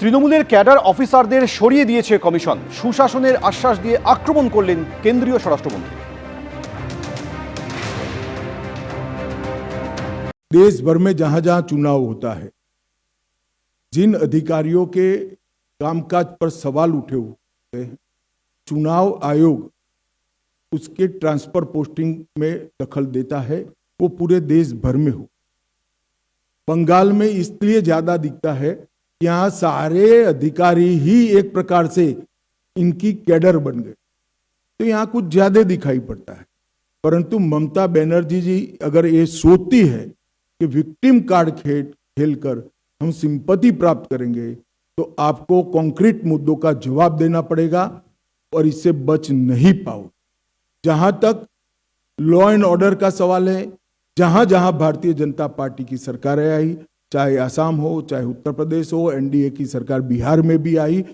তৃণমূলের ক্যাডার অফিসারদের সরিয়ে দিয়েছে কমিশন। সুশাসনের আশ্বাস দিয়ে আক্রমণ করলেন কেন্দ্রীয় স্বরাষ্ট্রমন্ত্রী। देश भर में जहां जहां चुनाव होता है, जिन अधिकारियों के कामकाज पर सवाल उठे हुए हैं, चुनाव आयोग उसके ट्रांसफर पोस्टिंग में दखल देता है। वो पूरे देश भर में हो। बंगाल में इसलिए ज्यादा दिखता है कि यहाँ सारे अधिकारी ही एक प्रकार से इनकी कैडर बन गए, तो यहाँ कुछ ज्यादा दिखाई पड़ता है। परंतु ममता बनर्जी जी अगर ये सोचती है कि विक्टिम कार्ड खेलकर हम सिंपैथी प्राप्त करेंगे, तो आपको कॉन्क्रीट मुद्दों का जवाब देना पड़ेगा और इससे बच नहीं पाओ। जहां तक लॉ एंड ऑर्डर का सवाल है, जहां जहां भारतीय जनता पार्टी की सरकारें आई, चाहे असम हो, चाहे उत्तर प्रदेश हो, एनडीए की सरकार बिहार में भी आई,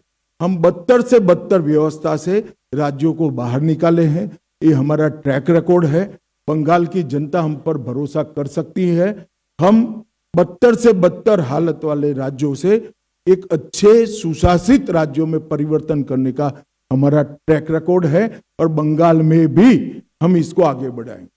हम बदतर से बदतर व्यवस्था से राज्यों को बाहर निकाले हैं। ये हमारा ट्रैक रिकॉर्ड है। बंगाल की जनता हम पर भरोसा कर सकती है। हम बदतर से बदतर हालत वाले राज्यों से एक अच्छे सुशासित राज्यों में परिवर्तन करने का हमारा ट्रैक रिकॉर्ड है और बंगाल में भी हम इसको आगे बढ़ाएंगे।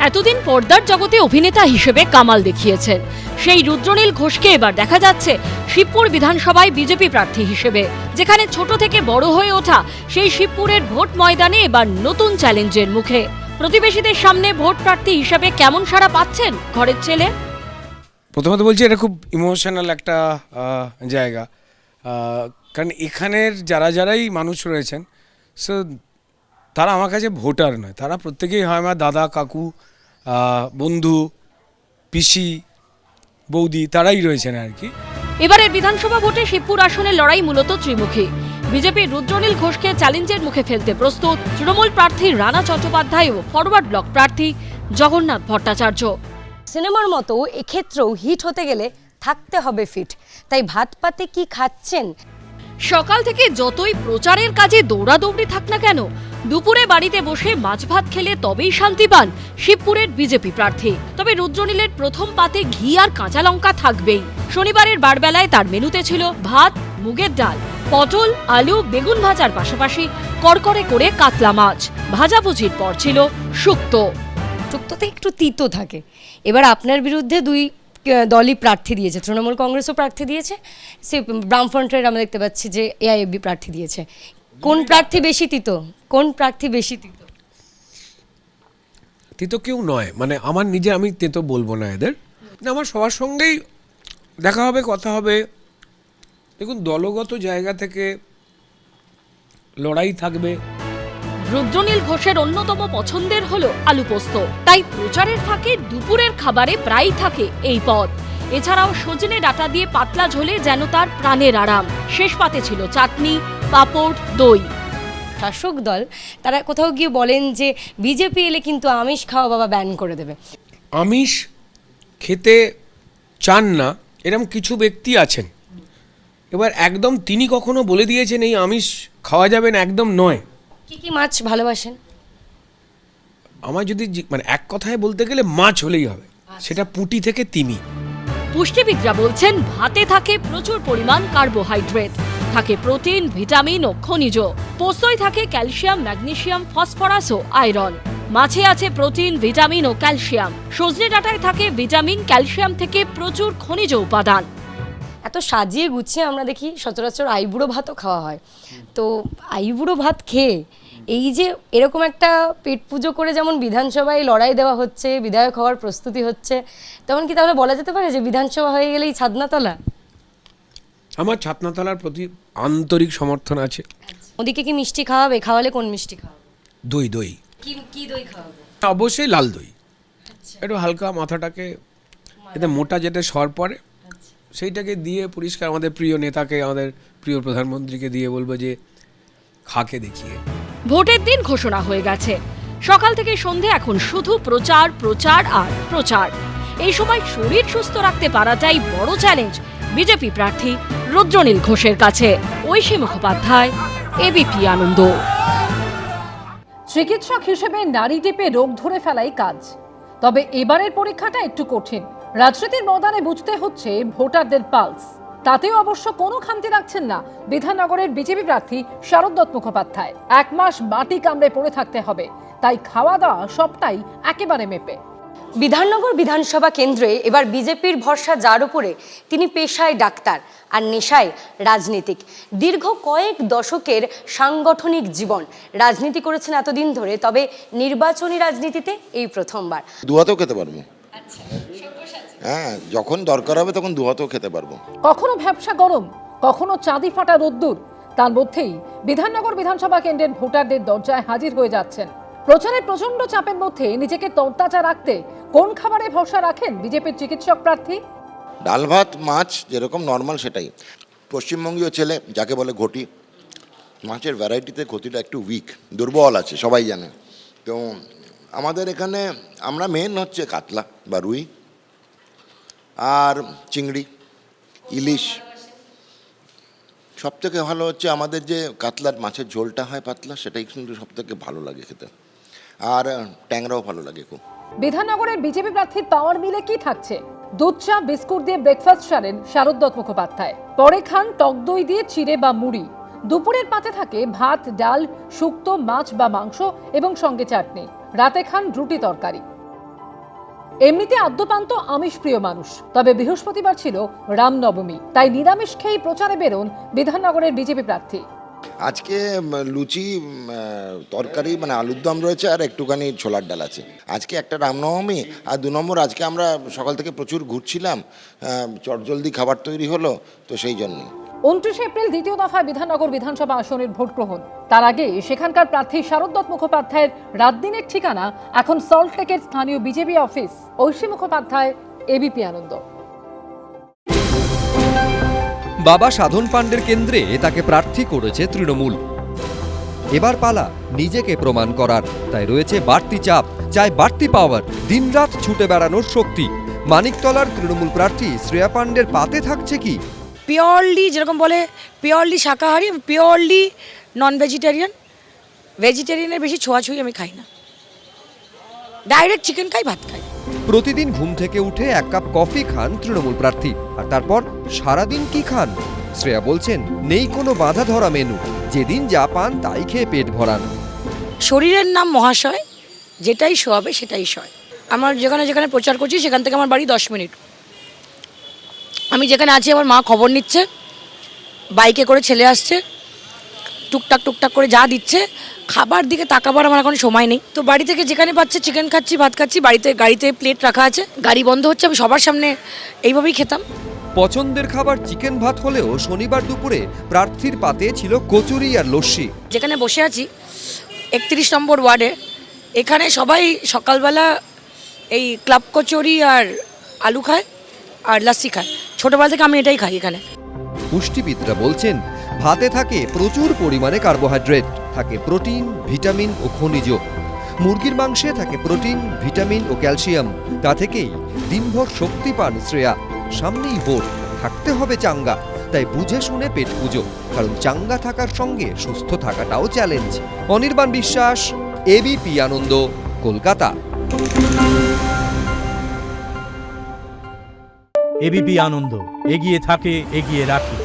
এতদিন পর্দার জগতে অভিনেতা হিসেবে কামাল দেখিয়েছেন সেই রুদ্রনীল ঘোষকে এবার দেখা যাচ্ছে শিবপুর বিধানসভায় বিজেপি প্রার্থী হিসেবে। যেখানে ছোট থেকে বড় হয়ে ওঠা সেই শিবপুরের ভোট ময়দানে এবার নতুন চ্যালেঞ্জের মুখে। প্রতিবেশীদের সামনে ভোট প্রার্থী হিসেবে কেমন সাড়া পাচ্ছেন ঘরের ছেলে? প্রথমত বলছি এটা খুব ইমোশনাল একটা জায়গা, কারণ এখানের যারাই মানুষ রয়েছেন সো তারা আমার কাছে ভোটার নয়, তারা প্রত্যেকেই হয় আমার দাদা, কাকু, বন্ধু, পিসি, বৌদি, তারাই রয়েছেন আর কি। এবারের বিধানসভা ভোটে শিবপুর আসনের লড়াই মূলত ত্রিমুখী। বিজেপির রুদ্রনীল ঘোষকে চ্যালেঞ্জের মুখে ফেলতে প্রস্তুত তৃণমূল প্রার্থী রানা চট্টোপাধ্যায় ও ফরওয়ার্ড ব্লক প্রার্থী জগন্নাথ ভট্টাচার্য। সিনেমার মতো এক্ষেত্রেও হিট হতে গেলে থাকতে হবে ফিট। তাই ভাত পাতে কি খাচ্ছেন? সকাল থেকে যতই প্রচারের কাজে দৌড়াদৌড়ি থাক না কেন, দুপুরে বাড়িতে বসে মাছ ভাত খেলে তবেই শান্তি পান শিবপুরের বিজেপি প্রার্থী। তবে রুদ্রনীলের প্রথম পাতে ঘি আর কাঁচা লঙ্কা থাকবেই। শনিবারের বারবেলায় তার মেনুতে ছিল ভাত, মুগের ডাল, পটল, আলু, বেগুন ভাজার পাশাপাশি কড়কড়ে করে কাতলা মাছ। ভাজাভুজির পর ছিল শুক্তো। শুক্তোতে একটু তিতো থাকে। এবার আপনার বিরুদ্ধে দুই দলই প্রার্থী দিয়েছে, তৃণমূল কংগ্রেসও প্রার্থী দিয়েছে, সে বামফ্রন্টের আমরা দেখতে পাচ্ছি যে এআইএফবি প্রার্থী দিয়েছে। কোন প্রার্থী বেশি তিতো? কোন প্রার্থী বেশি তিতো? তেতো কেউ নয়, মানে আমার নিজে আমি তেতো বলবো না এদের, আমার সবার সঙ্গেই দেখা হবে, কথা হবে। দেখুন, দলগত জায়গা থেকে লড়াই থাকবে। রুদ্রনীল ঘোষের অন্যতম পছন্দের হলো আলু পোস্ত, তাই প্রচারের ফাঁকে দুপুরের খাবারে প্রায়ই থাকে এই পদ। এছাড়াও সজনে ডাঁটা দিয়ে পাতলা ঝোলে যেন তার প্রাণের আরাম। শেষ পাতে ছিল চাটনি, পাঁপড়, দই। শাসক দল তারা কোথাও গিয়ে বলেন যে বিজেপি এলে কিন্তু আমিষ খাওয়া বাবা ব্যান করে দেবে। আমিষ খেতে চান না এরকম কিছু ব্যক্তি আছেন। এবার একদম তিনি কখনো বলে দিয়েছেন এই আমিষ খাওয়া যাবে না, একদম নয়। কি কি মাছ ভালোবাসেন? আমার যদি মানে এক কথায় বলতে গেলে মাছ হলেই হবে, সেটা পুঁটি থেকে তিমি। পুষ্টিবিদরা বলছেন ভাতে থাকে প্রচুর পরিমাণ কার্বোহাইড্রেট, থাকে প্রোটিন, ভিটামিন ও খনিজ। পোস্তয় থাকে ক্যালসিয়াম, ম্যাগনেসিয়াম, ফসফরাস ও আয়রন। মাছে আছে প্রোটিন, ভিটামিন ও ক্যালসিয়াম। সজনে ডাঁটায় থাকে ভিটামিন, ক্যালসিয়াম থেকে প্রচুর খনিজ উপাদান। এত সাজিয়ে গুছিয়ে আমরা দেখি সচরাচর আইবুড়ো ভাতও খাওয়া হয়। তো আইবুড়ো ভাত খেয়ে এই যে এরকম একটা পেট পুজো করে যেমন বিধানসভায় লড়াই দেওয়া হচ্ছে, বিধায়ক হওয়ার প্রস্তুতি হচ্ছে, তেমন কি তাহলে বলা যেতে পারে যে বিধানসভা হয়ে গেলেই ছাদনাতলা? আমার ছাদনাতলার প্রতি আন্তরিক সমর্থন আছে। ওদিকে কি মিষ্টি খাওয়াবে? খাওয়ালে কোন মিষ্টি খাওয়াবে? দই। দই কি দই খাওয়াবে? অবশ্যই লাল দই। একটু হালকা মাথাটাকে এতে মোটা যেটা সর পড়ে সেইটাকে দিয়ে পরিষ্কার আমাদের প্রিয় নেতাকে, আমাদের প্রিয় প্রধানমন্ত্রীকে দিয়ে বলবো যে খাকে দেখিয়ে। ভোটের দিন ঘোষণা হয়ে গেছে। সকাল থেকে সন্ধে এখন শুধু প্রচার, প্রচার আর প্রচার। এই সময় শরীর সুস্থ রাখতে পারাটাই বড় চ্যালেঞ্জ বিজেপি প্রার্থী রুদ্রনীল ঘোষের কাছে। ঐশী মুখোপাধ্যায়, এবিপি আনন্দ। চিকিৎসক হিসেবে নারী টিপে রোগ ধরে ফেলাই কাজ, তবে এবারের পরীক্ষাটা একটু কঠিন। রাজনীতির ময়দানে বুঝতে হচ্ছে ভোটারদের পালস। তাতেও অবশ্য কোনো খামতি রাখছেন না বিধাননগরের বিজেপি প্রার্থী শারদ দত্ত মুখোপাধ্যায়। 1 মাস মাটি কামড়ে পড়ে থাকতে হবে, তাই খাওয়া দাওয়া সবটাই একেবারে মেপে। বিধাননগর বিধানসভা কেন্দ্রে এবার বিজেপির ভরসা যার উপরে, তিনি পেশায় ডাক্তার আর নেশায় রাজনীতিক। দীর্ঘ কয়েক দশকের সাংগঠনিক জীবন, রাজনীতি করেছেন এতদিন ধরে, তবে নির্বাচনী রাজনীতিতে এই প্রথমবার। দুহাতেও খেতে পারবো। হ্যাঁ, যখন দরকার হবে তখন দুহাতেও খেতে পারবো। কখনো ভ্যাবসা গরম, কখনো চাঁদি ফাটা রোদ্দুর, তার মধ্যেই বিধাননগর বিধানসভা কেন্দ্রের ভোটারদের দরজায় হাজির হয়ে যাচ্ছেন। প্রচারের প্রচন্ড চাপের মধ্যে নিজেকে তরতাজা রাখতে কোন খাবারে ভরসা রাখেন বিজেপির চিকিৎসক প্রার্থী? ডাল ভাত মাছ যেরকম নর্মাল সেটাই। পশ্চিমবঙ্গীয় ছেলে যাকে বলে ঘটি, মাছের ভ্যারাইটিতে ঘটিটা একটু উইক, দুর্বল আছে, সবাই জানে। তো আমাদের এখানে আমরা মেন হচ্ছে কাতলা বা রুই আর চিংড়ি, ইলিশ। সব থেকে ভালো হচ্ছে আমাদের যে কাতলার মাছের ঝোলটা হয় পাতলা, সেটাই কিন্তু সব থেকে ভালো লাগে খেতে। আর ট্যাংরাও ভালো লাগে খুব। বিধাননগরের বিজেপি প্রার্থীর পাওয়ার মিলে কি থাকছে? দুধ চা বিস্কুট দিয়ে ব্রেকফাস্ট সারেন শারদ দত্ত মুখোপাধ্যায়, পরে খান টক দই দিয়ে চিড়ে বা মুড়ি। দুপুরের পাতে থাকে ভাত, ডাল, শুক্তো, মাছ বা মাংস এবং সঙ্গে চাটনি। রাতে খান রুটি তরকারি। এমনিতে আদ্যপান্ত আমিষ প্রিয় মানুষ, তবে বৃহস্পতিবার ছিল রামনবমী, তাই নিরামিষ খেয়েই প্রচারে বেরোন বিধাননগরের বিজেপি প্রার্থী। আজকে লুচি, তরকারি মানে আলুর দম রয়েছে আর একটুখানি ছোলার ডাল আছে। আজকে একটা রামনবমী, আর 2 নম্বর আজকে আমরা সকাল থেকে প্রচুর ঘুরছিলাম, চটজলদি খাবার তৈরি হলো, তো সেই জন্যই। 29 এপ্রিল দ্বিতীয় দফায় বিধাননগর বিধানসভা আসনের ভোট গ্রহণ। তার আগে সেখানকার প্রার্থী শারদ দত্ত মুখোপাধ্যায়ের রাত দিনের ঠিকানা এখন সল্টলেকের স্থানীয় BJP office. Aishi Mukhopadhyay, ABP Ananda. বাবা সাধন পাণ্ডের কেন্দ্রে তাকে প্রার্থী করেছে তৃণমূল। এবার পালা নিজেকে প্রমাণ করার, তাই রয়েছে বাড়তি চাপ, চাই বাড়তি পাওয়ার, দিনরাত ছুটে বেড়ানোর শক্তি। মানিকতলার তৃণমূল প্রার্থী শ্রেয়া পাণ্ডের পাতে থাকছে কি? পিওরলি, যেরকম বলে পিওরলি শাকাহারি, পিওরলি নন ভেজিটেরিয়ান। ভেজিটেরিয়ানের বেশি ছোঁয়াছুঁই আমি খাই না, ডাইরেক্ট চিকেন খাই, ভাত খাই। প্রতিদিন ঘুম থেকে উঠে 1 কাপ কফি খান তৃণমূল প্রার্থী, আর তারপর সারাদিন কি খান? শ্রেয়া বলছেন নেই কোনো বাধা ধরা মেনু, যেদিন যা পান তাই খেয়ে পেট ভরান। শরীরের নাম মহাশয়, যেটাই শোয়াবে সেটাই শয়। আমার যেখানে যেখানে প্রচার করছি সেখান থেকে আমার বাড়ি 10 মিনিট। আমি যেখানে আছি আমার মা খবর নিচ্ছে, বাইকে করে ছেলে আসছে, টুকটাক টুকটাক করে যা দিচ্ছে, খাবার দিকে তাকাবার আমার এখন সময় নেই। তো বাড়ি থেকে যেখানে পাচ্ছে চিকেন খাচ্ছি, ভাত খাচ্ছি, গাড়িতে প্লেট রাখা আছে, গাড়ি বন্ধ হচ্ছে, আমি সবার সামনে এইভাবেই খেতাম। পছন্দের খাবার চিকেন ভাত হলেও শনিবার দুপুরে প্রার্থীর পাতে ছিল কচুরি আর লস্যি। যেখানে বসে আছি 31 নম্বর ওয়ার্ডে, এখানে সবাই সকালবেলা এই ক্লাব কচুরি আর আলু খায় আর লস্যি খায়। ছোটবেলা থেকে আমি এটাই খাই এখানে। পুষ্টিবিদরা বলছেন ভাতে থাকে প্রচুর পরিমাণে কার্বোহাইড্রেট, থাকে প্রোটিন, ভিটামিন ও খনিজ। মুরগির মাংসে থাকে প্রোটিন, ভিটামিন ও ক্যালসিয়াম। তা থেকেই দিনভর শক্তি পান শ্রেয়া। সামনেই ভোট, থাকতে হবে চাঙ্গা, তাই বুঝে শুনে পেট পুজো, কারণ চাঙ্গা থাকার সঙ্গে সুস্থ থাকাটাও চ্যালেঞ্জ। অনির্বাণ বিশ্বাস, এবিপি আনন্দ, কলকাতা। এবিপি আনন্দ, এগিয়ে থাকে, এগিয়ে রাখে।